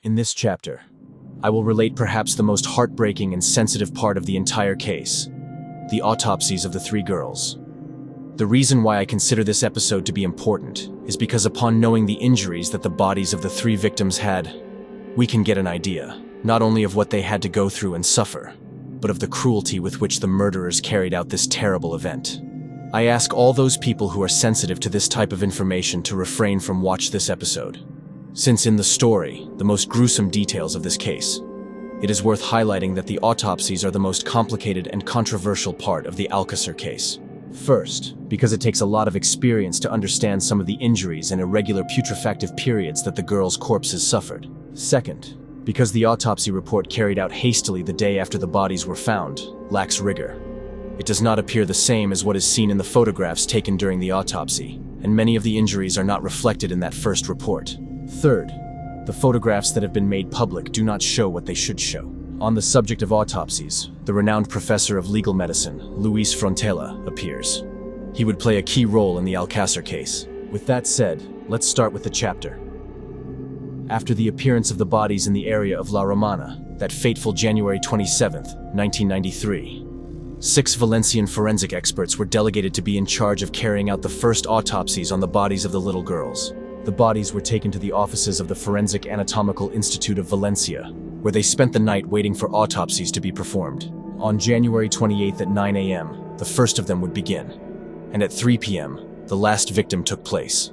In this chapter, I will relate perhaps the most heartbreaking and sensitive part of the entire case, the autopsies of the three girls. The reason why I consider this episode to be important is because upon knowing the injuries that the bodies of the three victims had, we can get an idea, not only of what they had to go through and suffer, but of the cruelty with which the murderers carried out this terrible event. I ask all those people who are sensitive to this type of information to refrain from watch this episode, since in the story, the most gruesome details of this case, it is worth highlighting that the autopsies are the most complicated and controversial part of the Alcasser case. First, because it takes a lot of experience to understand some of the injuries and irregular putrefactive periods that the girls' corpses suffered. Second, because the autopsy report carried out hastily the day after the bodies were found lacks rigor. It does not appear the same as what is seen in the photographs taken during the autopsy, and many of the injuries are not reflected in that first report. Third, the photographs that have been made public do not show what they should show. On the subject of autopsies, the renowned professor of legal medicine, Luis Frontela, appears. He would play a key role in the Alcásser case. With that said, let's start with the chapter. After the appearance of the bodies in the area of La Romana, that fateful January 27th, 1993, 6 Valencian forensic experts were delegated to be in charge of carrying out the first autopsies on the bodies of the little girls. The bodies were taken to the offices of the Forensic Anatomical Institute of Valencia, where they spent the night waiting for autopsies to be performed. On January 28th at 9 a.m., the first of them would begin, and at 3 p.m., the last victim took place.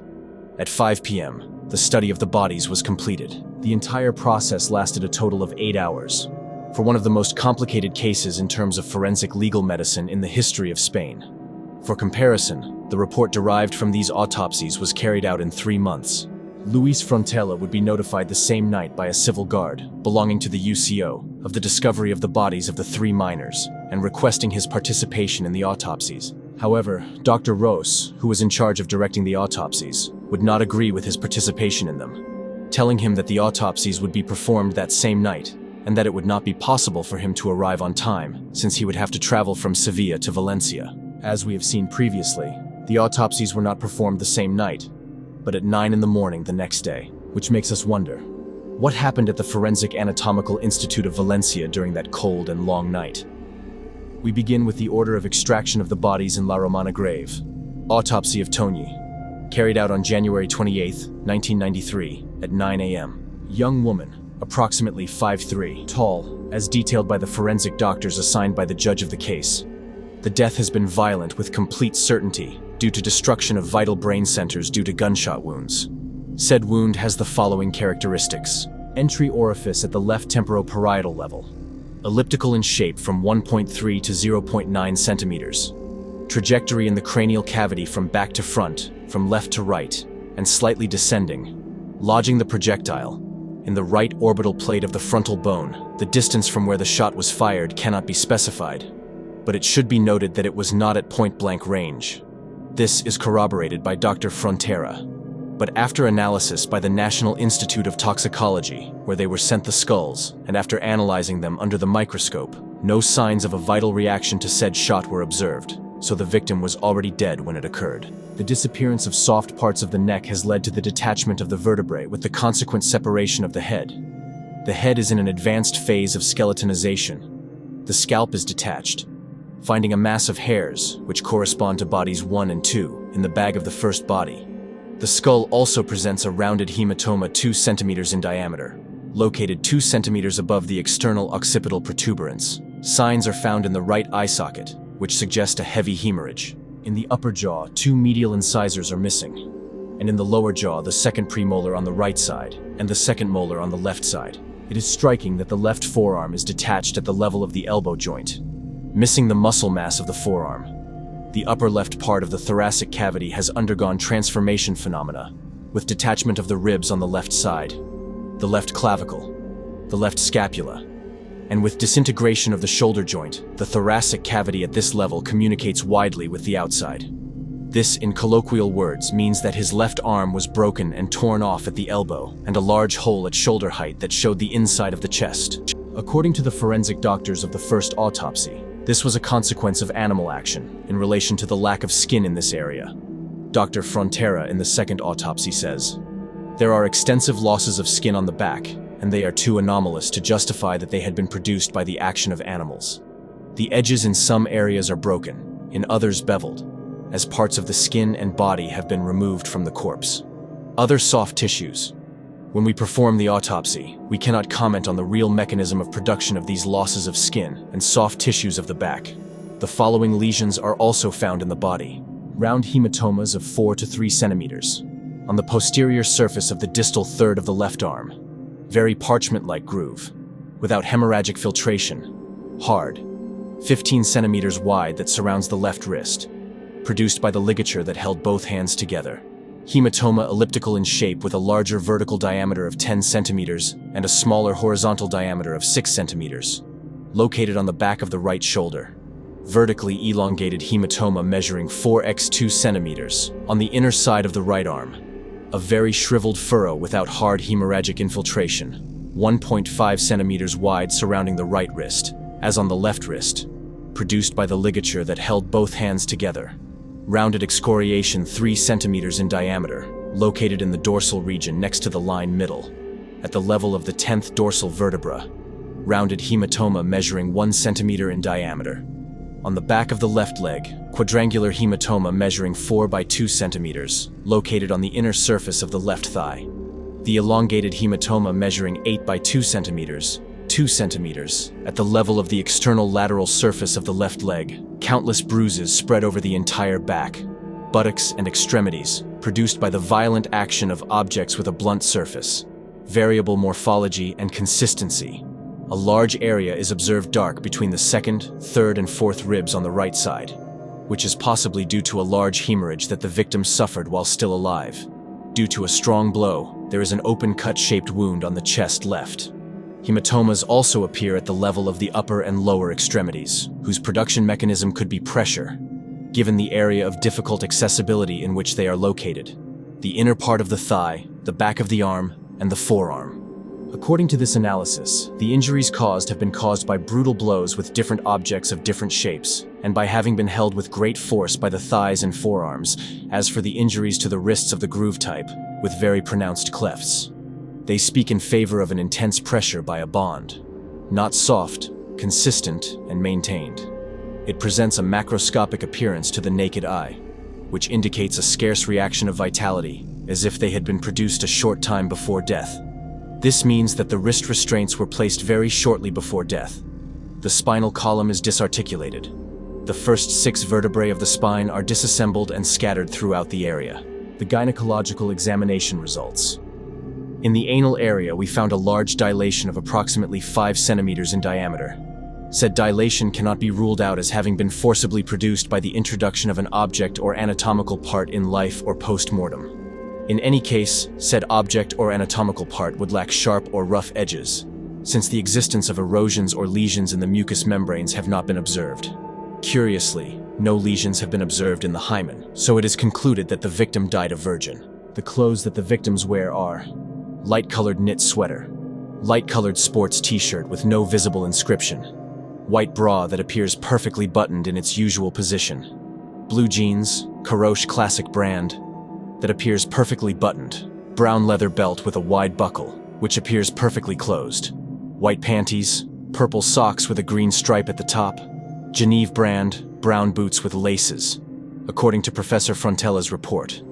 At 5 p.m., the study of the bodies was completed. The entire process lasted a total of 8 hours, for one of the most complicated cases in terms of forensic legal medicine in the history of Spain. For comparison, the report derived from these autopsies was carried out in 3 months. Luis Frontela would be notified the same night by a civil guard belonging to the UCO of the discovery of the bodies of the 3 minors and requesting his participation in the autopsies. However, Dr. Ros, who was in charge of directing the autopsies, would not agree with his participation in them, telling him that the autopsies would be performed that same night and that it would not be possible for him to arrive on time since he would have to travel from Sevilla to Valencia. As we have seen previously, the autopsies were not performed the same night, but at 9 in the morning the next day, which makes us wonder, what happened at the Forensic Anatomical Institute of Valencia during that cold and long night? We begin with the order of extraction of the bodies in La Romana grave. Autopsy of Toñi, carried out on January 28, 1993, at 9 a.m. Young woman, approximately 5'3", tall, as detailed by the forensic doctors assigned by the judge of the case. The death has been violent with complete certainty due to destruction of vital brain centers due to gunshot wounds. Said wound has the following characteristics. Entry orifice at the left temporoparietal level. Elliptical in shape from 1.3 to 0.9 centimeters. Trajectory in the cranial cavity from back to front, from left to right, and slightly descending. Lodging the projectile in the right orbital plate of the frontal bone. The distance from where the shot was fired cannot be specified, but it should be noted that it was not at point-blank range. This is corroborated by Dr. Frontera, but after analysis by the National Institute of Toxicology, where they were sent the skulls, and after analyzing them under the microscope, no signs of a vital reaction to said shot were observed, so the victim was already dead when it occurred. The disappearance of soft parts of the neck has led to the detachment of the vertebrae with the consequent separation of the head. The head is in an advanced phase of skeletonization. The scalp is detached, finding a mass of hairs, which correspond to bodies 1 and 2, in the bag of the first body. The skull also presents a rounded hematoma 2 centimeters in diameter, located 2 centimeters above the external occipital protuberance. Signs are found in the right eye socket, which suggest a heavy hemorrhage. In the upper jaw, 2 medial incisors are missing, and in the lower jaw, the second premolar on the right side and the second molar on the left side. It is striking that the left forearm is detached at the level of the elbow joint, missing the muscle mass of the forearm. The upper left part of the thoracic cavity has undergone transformation phenomena, with detachment of the ribs on the left side, the left clavicle, the left scapula, and with disintegration of the shoulder joint. The thoracic cavity at this level communicates widely with the outside. This, in colloquial words, means that his left arm was broken and torn off at the elbow, and a large hole at shoulder height that showed the inside of the chest. According to the forensic doctors of the first autopsy, this was a consequence of animal action in relation to the lack of skin in this area. Dr. Frontera in the second autopsy says, "There are extensive losses of skin on the back, and they are too anomalous to justify that they had been produced by the action of animals. The edges in some areas are broken, in others beveled, as parts of the skin and body have been removed from the corpse. Other soft tissues. When we perform the autopsy, we cannot comment on the real mechanism of production of these losses of skin and soft tissues of the back. The following lesions are also found in the body. Round hematomas of 4 to 3 centimeters. On the posterior surface of the distal third of the left arm. Very parchment-like groove, without hemorrhagic filtration. Hard. 15 centimeters wide that surrounds the left wrist, produced by the ligature that held both hands together. Hematoma elliptical in shape with a larger vertical diameter of 10 centimeters and a smaller horizontal diameter of 6 centimeters, located on the back of the right shoulder. Vertically elongated hematoma measuring 4x2 centimeters on the inner side of the right arm. A very shriveled furrow without hard hemorrhagic infiltration, 1.5 centimeters wide surrounding the right wrist, as on the left wrist, produced by the ligature that held both hands together. Rounded excoriation 3 centimeters in diameter, located in the dorsal region next to the line middle, at the level of the 10th dorsal vertebra. Rounded hematoma measuring 1 centimeter in diameter. On the back of the left leg, quadrangular hematoma measuring 4 by 2 centimeters, located on the inner surface of the left thigh. The elongated hematoma measuring 8 by 2 centimeters, 2 centimeters, at the level of the external lateral surface of the left leg. Countless bruises spread over the entire back, buttocks and extremities, produced by the violent action of objects with a blunt surface. Variable morphology and consistency. A large area is observed dark between the second, third, and fourth ribs on the right side, which is possibly due to a large hemorrhage that the victim suffered while still alive. Due to a strong blow, there is an open cut-shaped wound on the chest left. Hematomas also appear at the level of the upper and lower extremities, whose production mechanism could be pressure, given the area of difficult accessibility in which they are located. The inner part of the thigh, the back of the arm, and the forearm. According to this analysis, the injuries caused have been caused by brutal blows with different objects of different shapes, and by having been held with great force by the thighs and forearms, as for the injuries to the wrists of the groove type, with very pronounced clefts. They speak in favor of an intense pressure by a bond, not soft, consistent, and maintained. It presents a macroscopic appearance to the naked eye, which indicates a scarce reaction of vitality, as if they had been produced a short time before death. This means that the wrist restraints were placed very shortly before death. The spinal column is disarticulated. The first 6 vertebrae of the spine are disassembled and scattered throughout the area. The gynecological examination results. In the anal area, we found a large dilation of approximately 5 centimeters in diameter. Said dilation cannot be ruled out as having been forcibly produced by the introduction of an object or anatomical part in life or post-mortem. In any case, said object or anatomical part would lack sharp or rough edges, since the existence of erosions or lesions in the mucous membranes have not been observed. Curiously, no lesions have been observed in the hymen, so it is concluded that the victim died a virgin. The clothes that the victims wear are light-colored knit sweater, light-colored sports t-shirt with no visible inscription, white bra that appears perfectly buttoned in its usual position, blue jeans, Caroche classic brand, that appears perfectly buttoned, brown leather belt with a wide buckle, which appears perfectly closed, white panties, purple socks with a green stripe at the top, Geneve brand, brown boots with laces. According to Professor Frontella's report,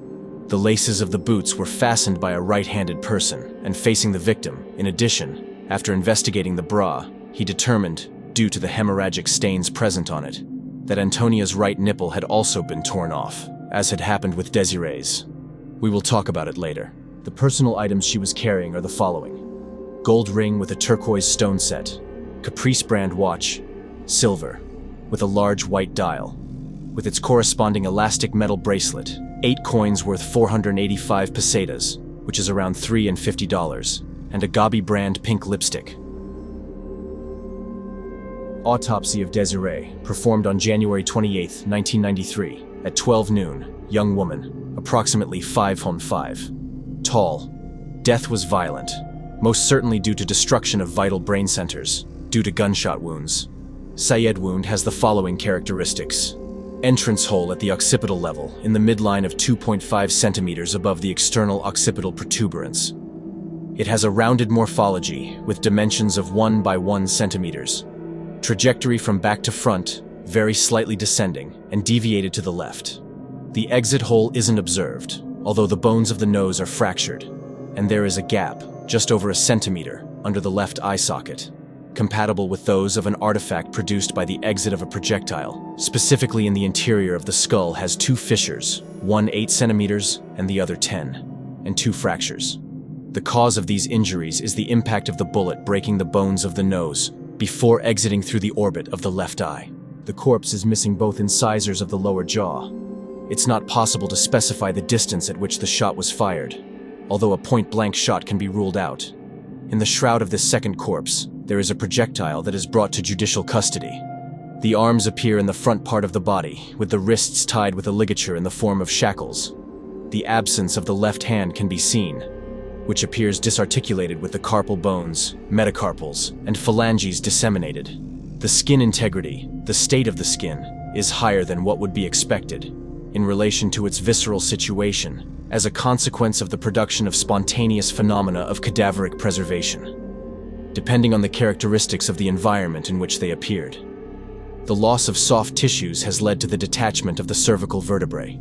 the laces of the boots were fastened by a right-handed person and facing the victim. In addition, after investigating the bra, he determined, due to the hemorrhagic stains present on it, that Antonia's right nipple had also been torn off, as had happened with Desiree's. We will talk about it later. The personal items she was carrying are the following: gold ring with a turquoise stone set, Caprice brand watch, silver, with a large white dial, with its corresponding elastic metal bracelet, 8 coins worth 485 pesetas, which is around $3 and $50, and a Gabi brand pink lipstick. Autopsy of Desiree, performed on January 28, 1993, at 12 noon, young woman, approximately 5'5", tall. Death was violent, most certainly due to destruction of vital brain centers, due to gunshot wounds. Syed wound has the following characteristics: entrance hole at the occipital level, in the midline of 2.5 centimeters above the external occipital protuberance. It has a rounded morphology with dimensions of 1 by 1 centimeters. Trajectory from back to front, very slightly descending and deviated to the left. The exit hole isn't observed, although the bones of the nose are fractured, and there is a gap, just over a centimeter, under the left eye socket, compatible with those of an artifact produced by the exit of a projectile. Specifically in the interior of the skull has 2 fissures, one 8 centimeters and the other 10, and 2 fractures. The cause of these injuries is the impact of the bullet breaking the bones of the nose before exiting through the orbit of the left eye. The corpse is missing both incisors of the lower jaw. It's not possible to specify the distance at which the shot was fired, although a point-blank shot can be ruled out. In the shroud of this second corpse, there is a projectile that is brought to judicial custody. The arms appear in the front part of the body, with the wrists tied with a ligature in the form of shackles. The absence of the left hand can be seen, which appears disarticulated with the carpal bones, metacarpals, and phalanges disseminated. The skin integrity, the state of the skin, is higher than what would be expected in relation to its visceral situation, as a consequence of the production of spontaneous phenomena of cadaveric preservation, depending on the characteristics of the environment in which they appeared. The loss of soft tissues has led to the detachment of the cervical vertebrae,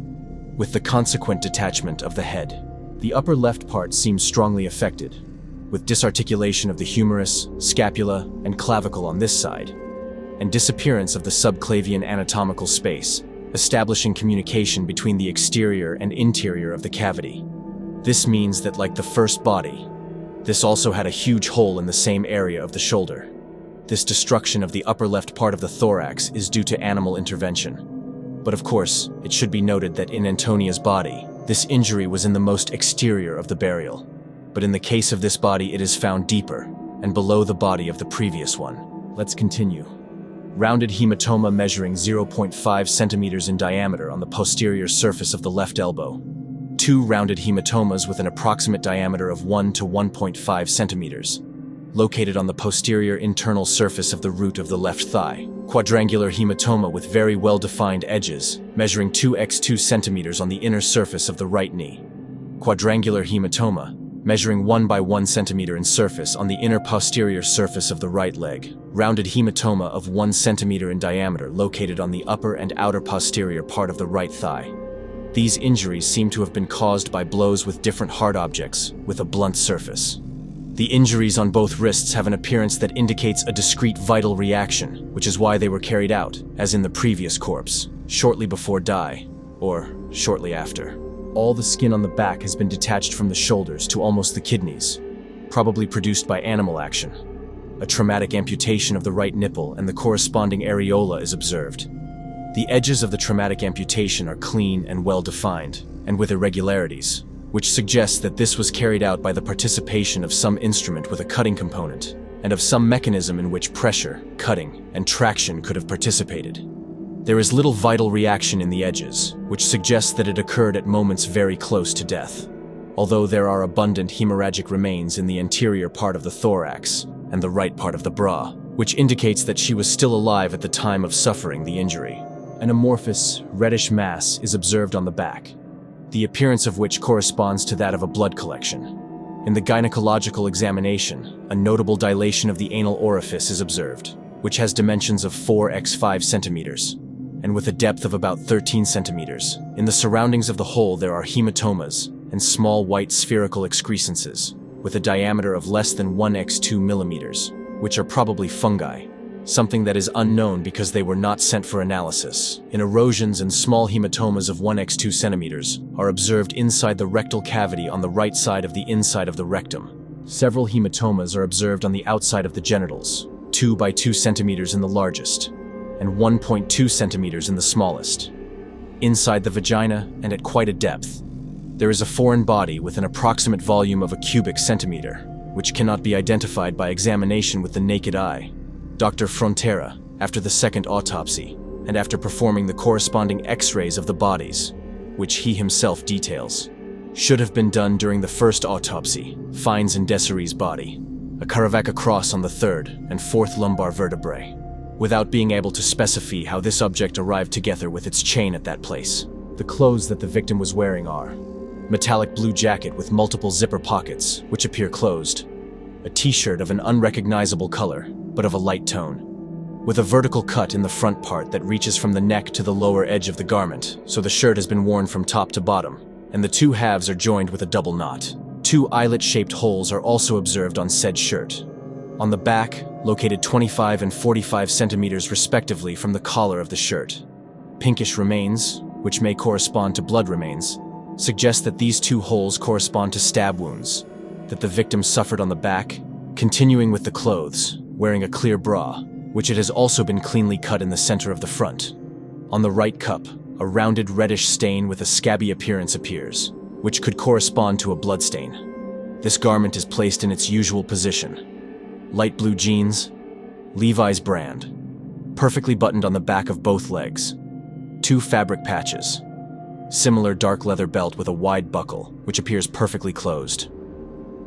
with the consequent detachment of the head. The upper left part seems strongly affected, with disarticulation of the humerus, scapula, and clavicle on this side, and disappearance of the subclavian anatomical space, establishing communication between the exterior and interior of the cavity. This means that, like the first body, this also had a huge hole in the same area of the shoulder. This destruction of the upper left part of the thorax is due to animal intervention. But of course, it should be noted that in Antonia's body, this injury was in the most exterior of the burial. But in the case of this body, it is found deeper and below the body of the previous one. Let's continue. Rounded hematoma measuring 0.5 centimeters in diameter on the posterior surface of the left elbow. 2 rounded hematomas with an approximate diameter of 1 to 1.5 centimeters, located on the posterior internal surface of the root of the left thigh. Quadrangular hematoma with very well-defined edges, measuring 2x2 centimeters on the inner surface of the right knee. Quadrangular hematoma, measuring 1 by 1 centimeter in surface on the inner posterior surface of the right leg. Rounded hematoma of 1 centimeter in diameter located on the upper and outer posterior part of the right thigh. These injuries seem to have been caused by blows with different hard objects with a blunt surface. The injuries on both wrists have an appearance that indicates a discrete vital reaction, which is why they were carried out, as in the previous corpse, shortly before die, or shortly after. All the skin on the back has been detached from the shoulders to almost the kidneys, probably produced by animal action. A traumatic amputation of the right nipple and the corresponding areola is observed. The edges of the traumatic amputation are clean and well-defined, and with irregularities, which suggests that this was carried out by the participation of some instrument with a cutting component, and of some mechanism in which pressure, cutting, and traction could have participated. There is little vital reaction in the edges, which suggests that it occurred at moments very close to death, although there are abundant hemorrhagic remains in the anterior part of the thorax and the right part of the bra, which indicates that she was still alive at the time of suffering the injury. An amorphous, reddish mass is observed on the back, the appearance of which corresponds to that of a blood collection. In the gynecological examination, a notable dilation of the anal orifice is observed, which has dimensions of 4x5 centimeters, and with a depth of about 13 centimeters. In the surroundings of the hole there are hematomas and small white spherical excrescences, with a diameter of less than 1x2 millimeters, which are probably fungi, something that is unknown because they were not sent for analysis. In erosions and small hematomas of 1x2 centimeters are observed inside the rectal cavity on the right side of the inside of the rectum. Several hematomas are observed on the outside of the genitals, 2 by 2 centimeters in the largest, and 1.2 centimeters in the smallest. Inside the vagina, and at quite a depth, there is a foreign body with an approximate volume of a cubic centimeter, which cannot be identified by examination with the naked eye. Dr. Frontera, after the second autopsy, and after performing the corresponding X-rays of the bodies, which he himself details, should have been done during the first autopsy, finds in Desiree's body, a Caravaca cross on the third and fourth lumbar vertebrae, without being able to specify how this object arrived together with its chain at that place. The clothes that the victim was wearing are metallic blue jacket with multiple zipper pockets, which appear closed, a t-shirt of an unrecognizable color, but of a light tone, with a vertical cut in the front part that reaches from the neck to the lower edge of the garment, so the shirt has been worn from top to bottom, and the two halves are joined with a double knot. 2 eyelet-shaped holes are also observed on said shirt. On the back, located 25 and 45 centimeters respectively from the collar of the shirt. Pinkish remains, which may correspond to blood remains, suggest that these 2 holes correspond to stab wounds that the victim suffered on the back, continuing with the clothes, wearing a clear bra, which it has also been cleanly cut in the center of the front. On the right cup, a rounded reddish stain with a scabby appearance appears, which could correspond to a bloodstain. This garment is placed in its usual position. Light blue jeans, Levi's brand, perfectly buttoned on the back of both legs. 2 fabric patches. Similar dark leather belt with a wide buckle, which appears perfectly closed.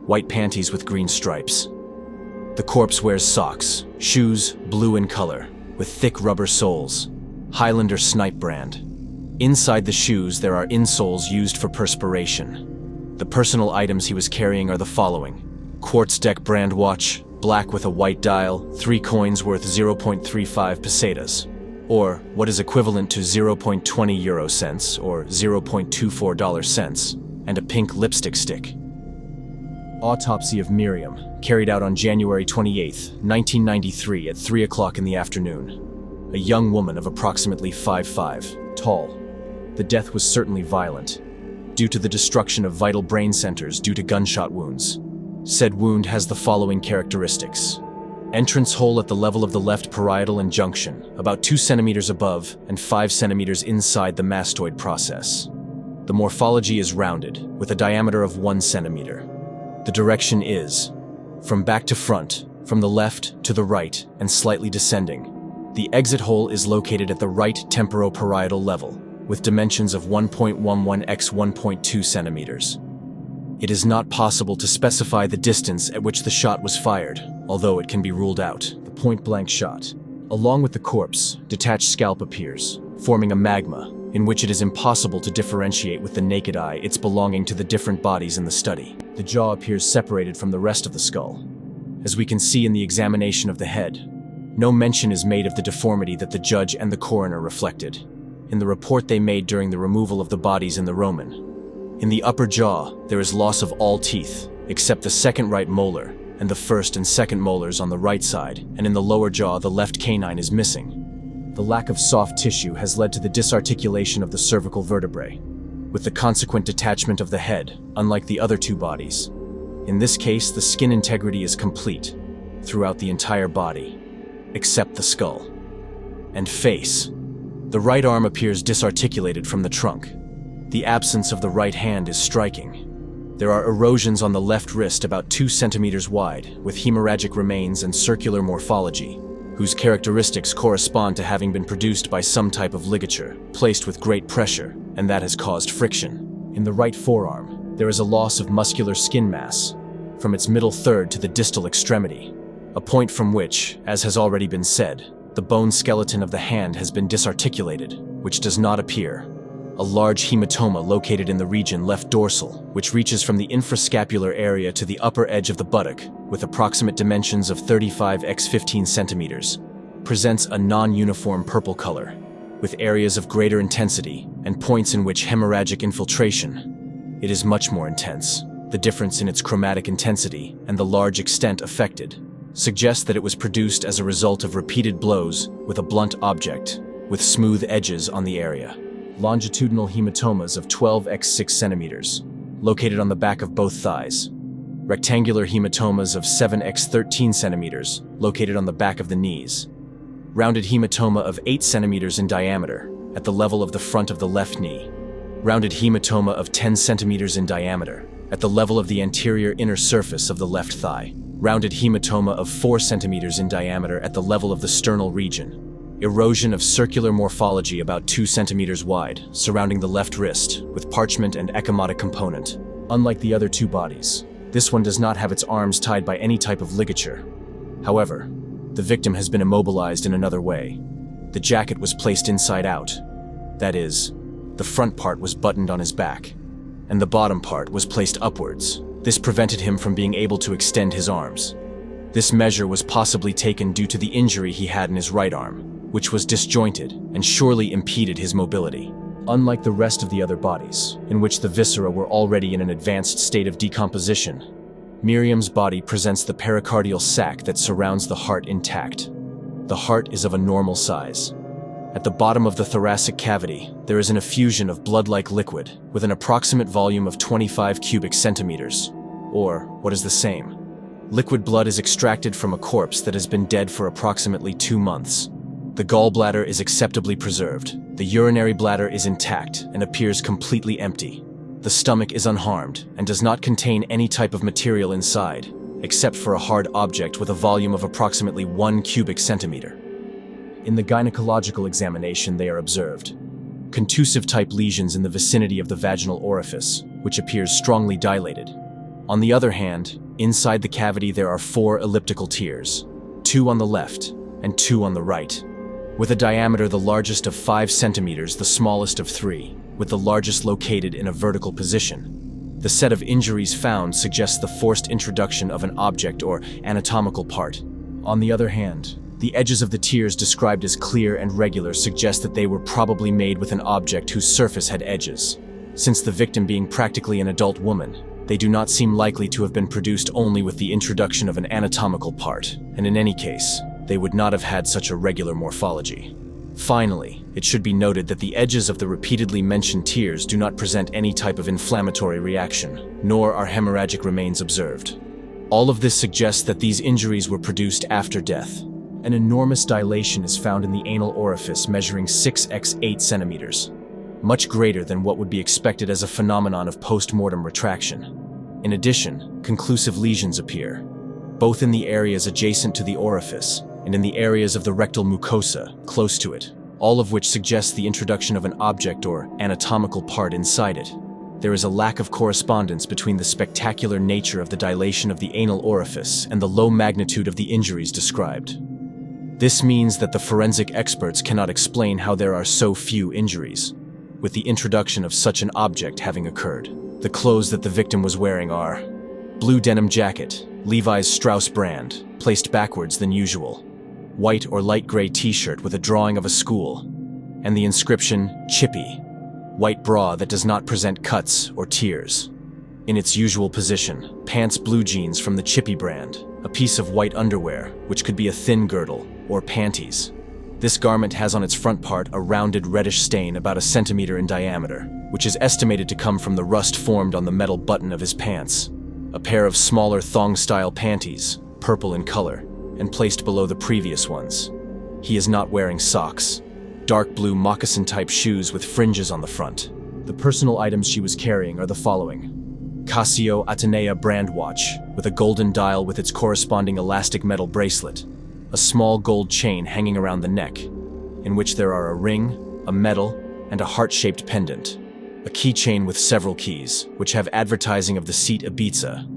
White panties with green stripes. The corpse wears socks, shoes, blue in color, with thick rubber soles, Highlander Snipe brand. Inside the shoes there are insoles used for perspiration. The personal items he was carrying are the following: quartz deck brand watch, black with a white dial, 3 coins worth 0.35 pesetas, or what is equivalent to 0.20 euro cents or $0.24 cents, and a pink lipstick stick. Autopsy of Miriam, carried out on January 28, 1993 at 3 o'clock in the afternoon. A young woman of approximately 5'5", tall. The death was certainly violent, due to the destruction of vital brain centers due to gunshot wounds. Said wound has the following characteristics: entrance hole at the level of the left parietal and junction, about 2 centimeters above and 5 centimeters inside the mastoid process. The morphology is rounded, with a diameter of 1 centimeter. The direction is from back to front, from the left to the right, and slightly descending. The exit hole is located at the right temporoparietal level, with dimensions of 1.11 x 1.2 centimeters. It is not possible to specify the distance at which the shot was fired, although it can be ruled out. The point-blank shot. Along with the corpse, detached scalp appears, forming a magma, in which it is impossible to differentiate with the naked eye its belonging to the different bodies in the study. The jaw appears separated from the rest of the skull. As we can see in the examination of the head, no mention is made of the deformity that the judge and the coroner reflected in the report they made during the removal of the bodies in the Roman. In the upper jaw, there is loss of all teeth, except the second right molar and the first and second molars on the right side, and in the lower jaw, the left canine is missing. The lack of soft tissue has led to the disarticulation of the cervical vertebrae, with the consequent detachment of the head, unlike the other 2 bodies. In this case, the skin integrity is complete throughout the entire body, except the skull and face. The right arm appears disarticulated from the trunk. The absence of the right hand is striking. There are erosions on the left wrist about 2 centimeters wide, with hemorrhagic remains and circular morphology, whose characteristics correspond to having been produced by some type of ligature, placed with great pressure, and that has caused friction. In the right forearm, there is a loss of muscular skin mass, from its middle third to the distal extremity, a point from which, as has already been said, the bone skeleton of the hand has been disarticulated, which does not appear. A large hematoma located in the region left dorsal, which reaches from the infrascapular area to the upper edge of the buttock, with approximate dimensions of 35 x 15 centimeters, presents a non-uniform purple color, with areas of greater intensity and points in which hemorrhagic infiltration. It is much more intense. The difference in its chromatic intensity and the large extent affected suggests that it was produced as a result of repeated blows with a blunt object, with smooth edges on the area. Longitudinal hematomas of 12 x 6 centimeters, located on the back of both thighs. Rectangular hematomas of 7 x 13 centimeters, located on the back of the knees. Rounded hematoma of 8 centimeters in diameter, at the level of the front of the left knee. Rounded hematoma of 10 centimeters in diameter, at the level of the anterior inner surface of the left thigh. Rounded hematoma of 4 centimeters in diameter at the level of the sternal region. Erosion of circular morphology about 2 centimeters wide, surrounding the left wrist, with parchment and ecchymotic component. Unlike the other 2 bodies, this one does not have its arms tied by any type of ligature. However, the victim has been immobilized in another way. The jacket was placed inside out. That is, the front part was buttoned on his back. and the bottom part was placed upwards. This prevented him from being able to extend his arms. This measure was possibly taken due to the injury he had in his right arm, which was disjointed and surely impeded his mobility. Unlike the rest of the other bodies, in which the viscera were already in an advanced state of decomposition, Miriam's body presents the pericardial sac that surrounds the heart intact. The heart is of a normal size. At the bottom of the thoracic cavity, there is an effusion of blood-like liquid with an approximate volume of 25 cubic centimeters, or what is the same. Liquid blood is extracted from a corpse that has been dead for approximately 2 months. The gallbladder is acceptably preserved. The urinary bladder is intact and appears completely empty. The stomach is unharmed and does not contain any type of material inside, except for a hard object with a volume of approximately 1 cubic centimeter. In the gynecological examination, they are observed contusive-type lesions in the vicinity of the vaginal orifice, which appears strongly dilated. On the other hand, inside the cavity there are 4 elliptical tears, 2 on the left and 2 on the right, with a diameter the largest of 5 centimeters, the smallest of 3, with the largest located in a vertical position. The set of injuries found suggests the forced introduction of an object or anatomical part. On the other hand, the edges of the tears described as clear and regular suggest that they were probably made with an object whose surface had edges. Since the victim being practically an adult woman, they do not seem likely to have been produced only with the introduction of an anatomical part, and in any case, they would not have had such a regular morphology. Finally, it should be noted that the edges of the repeatedly mentioned tears do not present any type of inflammatory reaction, nor are hemorrhagic remains observed. All of this suggests that these injuries were produced after death. An enormous dilation is found in the anal orifice measuring 6 × 8 centimeters, much greater than what would be expected as a phenomenon of post-mortem retraction. In addition, conclusive lesions appear, both in the areas adjacent to the orifice and in the areas of the rectal mucosa close to it, all of which suggests the introduction of an object or anatomical part inside it. There is a lack of correspondence between the spectacular nature of the dilation of the anal orifice and the low magnitude of the injuries described. This means that the forensic experts cannot explain how there are so few injuries, with the introduction of such an object having occurred. The clothes that the victim was wearing are blue denim jacket, Levi's Strauss brand, placed backwards than usual, white or light gray t-shirt with a drawing of a school, and the inscription, Chippy, white bra that does not present cuts or tears. In its usual position, pants blue jeans from the Chippy brand, a piece of white underwear, which could be a thin girdle, or panties. This garment has on its front part a rounded reddish stain about 1 centimeter in diameter, which is estimated to come from the rust formed on the metal button of his pants. A pair of smaller thong-style panties, purple in color, and placed below the previous ones. He is not wearing socks. Dark blue moccasin-type shoes with fringes on the front. The personal items she was carrying are the following: Casio Atenea brand watch, with a golden dial with its corresponding elastic metal bracelet, a small gold chain hanging around the neck, in which there are a ring, a medal, and a heart-shaped pendant, a keychain with several keys, which have advertising of the seat Ibiza,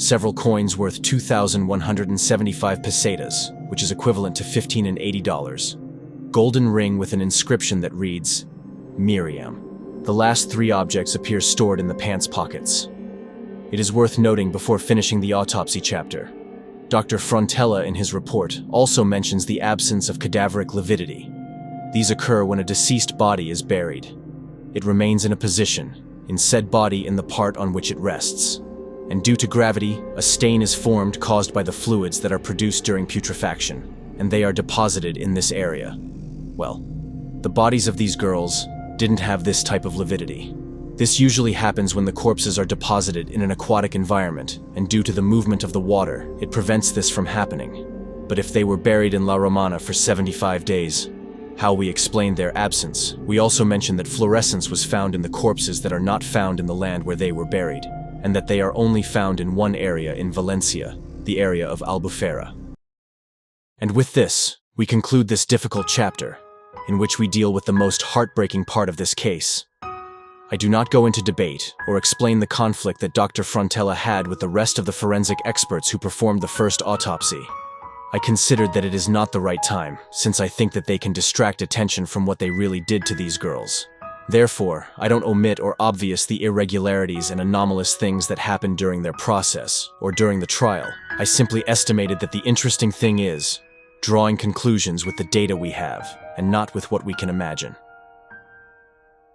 several coins worth 2,175 pesetas, which is equivalent to $15 and $80, golden ring with an inscription that reads, Miriam. The last 3 objects appear stored in the pants pockets. It is worth noting before finishing the autopsy chapter, Dr. Frontella in his report also mentions the absence of cadaveric lividity. These occur when a deceased body is buried. It remains in a position, in said body in the part on which it rests, and due to gravity, a stain is formed caused by the fluids that are produced during putrefaction, and they are deposited in this area. Well, the bodies of these girls didn't have this type of lividity. This usually happens when the corpses are deposited in an aquatic environment, and due to the movement of the water, it prevents this from happening. But if they were buried in La Romana for 75 days, how we explain their absence? We also mention that fluorescence was found in the corpses that are not found in the land where they were buried, and that they are only found in one area in Valencia, the area of Albufera. And with this, we conclude this difficult chapter, in which we deal with the most heartbreaking part of this case. I do not go into debate or explain the conflict that Dr. Frontella had with the rest of the forensic experts who performed the first autopsy. I considered that it is not the right time, since I think that they can distract attention from what they really did to these girls. Therefore, I don't omit or obviate the irregularities and anomalous things that happened during their process or during the trial. I simply estimated that the interesting thing is drawing conclusions with the data we have and not with what we can imagine.